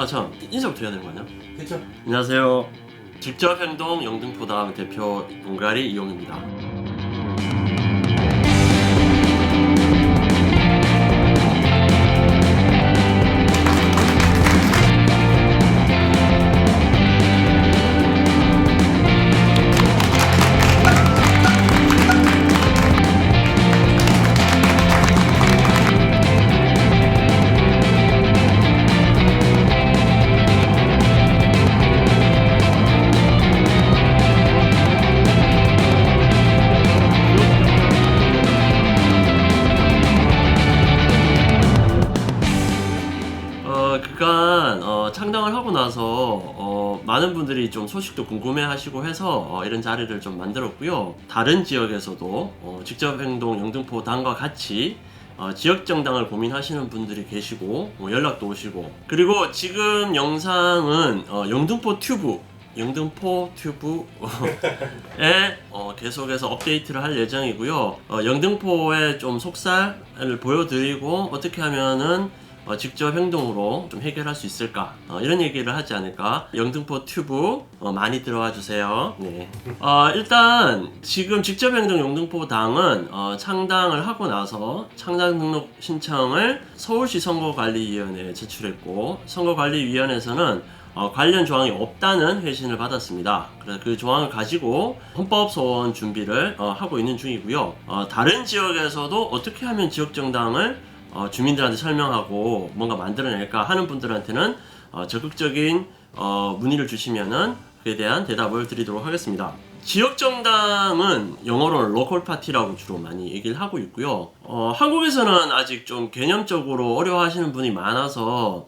참 인사부터 해야 되는 거 아니야? 그쵸? 안녕하세요. 직접행동 영등포당 대표 동가리 이용입니다. 창당을 하고 나서 많은 분들이 좀 소식도 궁금해하시고 해서 이런 자리를 좀 만들었고요. 다른 지역에서도 직접행동 영등포당과 같이 지역 정당을 고민하시는 분들이 계시고 연락도 오시고, 그리고 지금 영상은 영등포 튜브에 계속해서 업데이트를 할 예정이고요. 영등포의 좀 속살을 보여드리고 어떻게 하면은 직접 행동으로 좀 해결할 수 있을까, 이런 얘기를 하지 않을까. 영등포 튜브 많이 들어와 주세요. 네. 일단 지금 직접 행동 영등포 당은 창당을 하고 나서 창당 등록 신청을 서울시 선거관리위원회에 제출했고, 선거관리위원회에서는 관련 조항이 없다는 회신을 받았습니다. 그래서 그 조항을 가지고 헌법 소원 준비를 하고 있는 중이고요. 다른 지역에서도 어떻게 하면 지역 정당을 주민들한테 설명하고 뭔가 만들어낼까 하는 분들한테는 적극적인 문의를 주시면은 그에 대한 대답을 드리도록 하겠습니다. 지역정당은 영어로는 로컬 파티라고 주로 많이 얘기를 하고 있고요. 한국에서는 아직 좀 개념적으로 어려워하시는 분이 많아서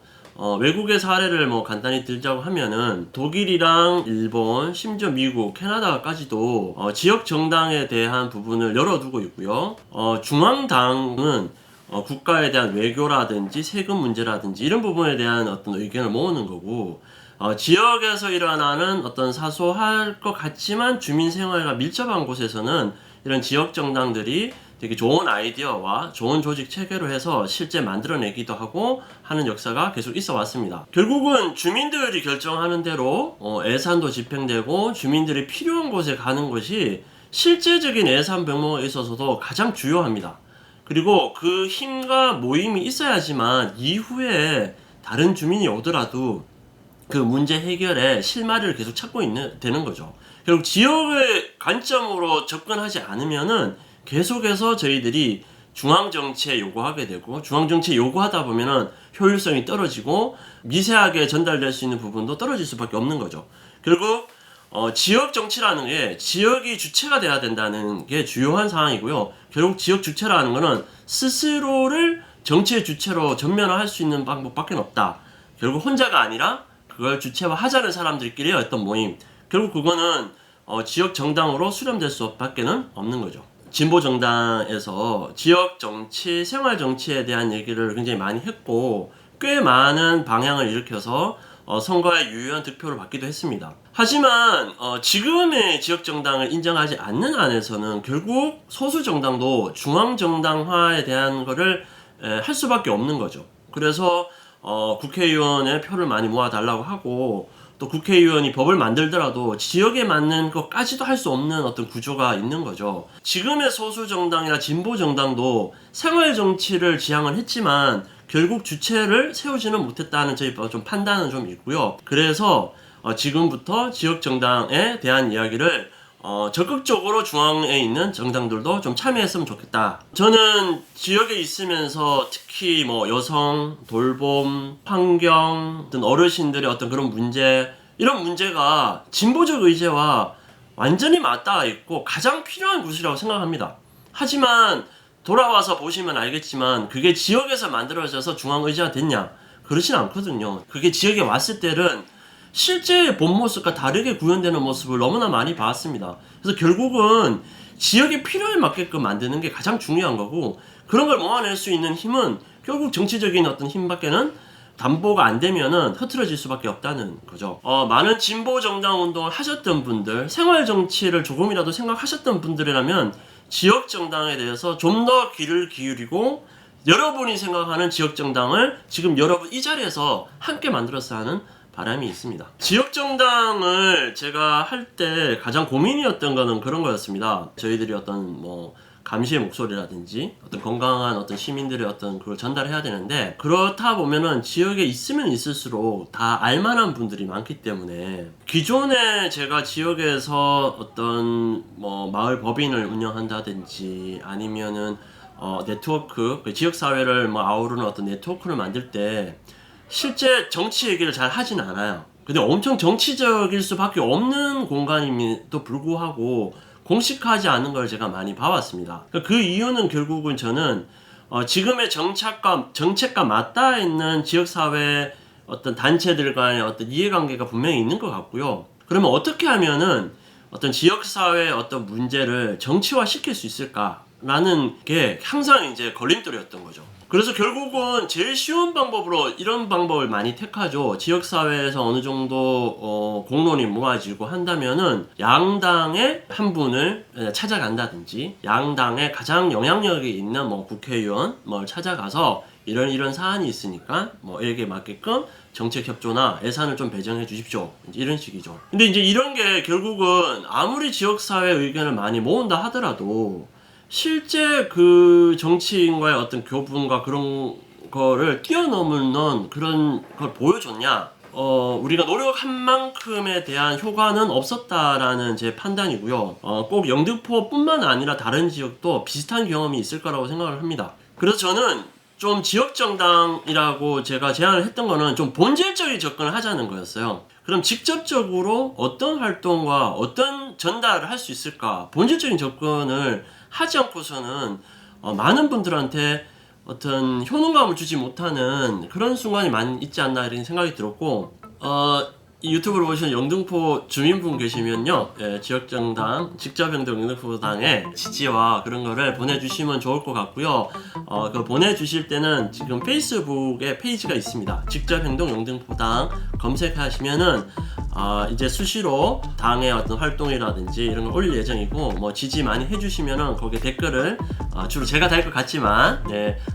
외국의 사례를 간단히 들자고 하면은 독일이랑 일본, 심지어 미국, 캐나다까지도 지역 정당에 대한 부분을 열어두고 있고요. 중앙당은 국가에 대한 외교라든지 세금 문제라든지 이런 부분에 대한 어떤 의견을 모으는 거고, 지역에서 일어나는 어떤 사소할 것 같지만 주민 생활과 밀접한 곳에서는 이런 지역 정당들이 되게 좋은 아이디어와 좋은 조직 체계로 해서 실제 만들어내기도 하고 하는 역사가 계속 있어 왔습니다. 결국은 주민들이 결정하는 대로 예산도 집행되고 주민들이 필요한 곳에 가는 것이 실제적인 예산 병목에 있어서도 가장 주요합니다. 그리고 그 힘과 모임이 있어야지만 이후에 다른 주민이 오더라도 그 문제 해결에 실마리를 계속 찾고 되는 거죠. 결국 지역의 관점으로 접근하지 않으면은 계속해서 저희들이 중앙정치에 요구하게 되고, 중앙정치에 요구하다 보면은 효율성이 떨어지고 미세하게 전달될 수 있는 부분도 떨어질 수밖에 없는 거죠. 결국 지역 정치라는 게 지역이 주체가 돼야 된다는 게 주요한 상황이고요. 결국 지역 주체라는 거는 스스로를 정치의 주체로 전면화할 수 있는 방법밖에 없다. 결국 혼자가 아니라 그걸 주체화하자는 사람들끼리의 어떤 모임, 결국 그거는 지역 정당으로 수렴될 수밖에는 없는 거죠. 진보 정당에서 지역 정치, 생활 정치에 대한 얘기를 굉장히 많이 했고, 꽤 많은 방향을 일으켜서 선거에 유효한 득표를 받기도 했습니다. 하지만 지금의 지역정당을 인정하지 않는 안에서는 결국 소수정당도 중앙정당화에 대한 거를 할 수밖에 없는 거죠. 그래서 국회의원의 표를 많이 모아달라고 하고, 또 국회의원이 법을 만들더라도 지역에 맞는 것까지도 할 수 없는 어떤 구조가 있는 거죠. 지금의 소수정당이나 진보정당도 생활정치를 지향을 했지만 결국 주체를 세우지는 못했다는 저희 좀 판단은 좀 있고요. 그래서 지금부터 지역 정당에 대한 이야기를 적극적으로 중앙에 있는 정당들도 좀 참여했으면 좋겠다. 저는 지역에 있으면서 특히 여성, 돌봄, 환경 등 어르신들의 어떤 그런 문제, 이런 문제가 진보적 의제와 완전히 맞닿아 있고 가장 필요한 곳이라고 생각합니다. 하지만 돌아와서 보시면 알겠지만 그게 지역에서 만들어져서 중앙의제가 됐냐? 그렇진 않거든요. 그게 지역에 왔을 때는 실제 본 모습과 다르게 구현되는 모습을 너무나 많이 봤습니다. 그래서 결국은 지역의 필요에 맞게끔 만드는 게 가장 중요한 거고, 그런 걸 모아낼 수 있는 힘은 결국 정치적인 어떤 힘밖에는 담보가 안 되면은 흐트러질 수밖에 없다는 거죠. 많은 진보 정당 운동을 하셨던 분들, 생활 정치를 조금이라도 생각하셨던 분들이라면 지역 정당에 대해서 좀 더 귀를 기울이고 여러분이 생각하는 지역정당을 지금 여러분 이 자리에서 함께 만들어서 하는 바람이 있습니다. 지역정당을 제가 할 때 가장 고민이었던 거는 그런 거였습니다. 저희들이 어떤 뭐 감시의 목소리라든지 어떤 건강한 어떤 시민들의 어떤 그걸 전달해야 되는데, 그렇다 보면은 지역에 있으면 있을수록 다 알만한 분들이 많기 때문에, 기존에 제가 지역에서 어떤 뭐 마을 법인을 운영한다든지 아니면은 네트워크, 지역사회를 뭐 아우르는 어떤 네트워크를 만들 때 실제 정치 얘기를 잘 하진 않아요. 근데 엄청 정치적일 수밖에 없는 공간임에도 불구하고 공식화하지 않은 걸 제가 많이 봐왔습니다. 그 이유는 결국은 저는 지금의 정책과 맞닿아 있는 지역사회 어떤 단체들 간의 어떤 이해관계가 분명히 있는 것 같고요. 그러면 어떻게 하면은 어떤 지역사회의 어떤 문제를 정치화 시킬 수 있을까라는 게 항상 이제 걸림돌이었던 거죠. 그래서 결국은 제일 쉬운 방법으로 이런 방법을 많이 택하죠. 지역사회에서 어느 정도 공론이 모아지고 한다면은 양당의 한 분을 찾아간다든지, 양당의 가장 영향력이 있는 뭐 국회의원 뭐 찾아가서 이런 사안이 있으니까 뭐 여기에 맞게끔 정책 협조나 예산을 좀 배정해 주십시오. 이런 식이죠. 근데 이제 이런 게 결국은 아무리 지역사회 의견을 많이 모은다 하더라도 실제 그 정치인과의 어떤 교분과 그런 거를 뛰어넘는 그런 걸 보여줬냐? 우리가 노력한 만큼에 대한 효과는 없었다라는 제 판단이고요. 꼭 영등포뿐만 아니라 다른 지역도 비슷한 경험이 있을 거라고 생각을 합니다. 그래서 저는 좀 지역정당이라고 제가 제안을 했던 거는 좀 본질적인 접근을 하자는 거였어요. 그럼 직접적으로 어떤 활동과 어떤 전달을 할 수 있을까? 본질적인 접근을 하지 않고서는 많은 분들한테 어떤 효능감을 주지 못하는 그런 순간이 많이 있지 않나 이런 생각이 들었고, 이 유튜브를 보시는 영등포 주민분 계시면요, 지역정당, 직접행동 영등포당에 지지와 그런 거를 보내주시면 좋을 것 같고요. 그 보내주실 때는 지금 페이스북에 페이지가 있습니다. 직접행동 영등포당 검색하시면은 이제 수시로 당의 어떤 활동이라든지 이런 걸 올릴 예정이고, 뭐 지지 많이 해주시면은 거기에 댓글을 주로 제가 달 것 같지만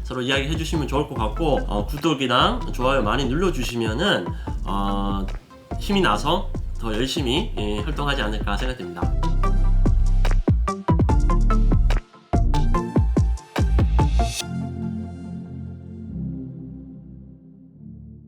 서로 이야기 해주시면 좋을 것 같고, 구독이랑 좋아요 많이 눌러주시면은 힘이 나서 더 열심히 활동하지 않을까 생각됩니다.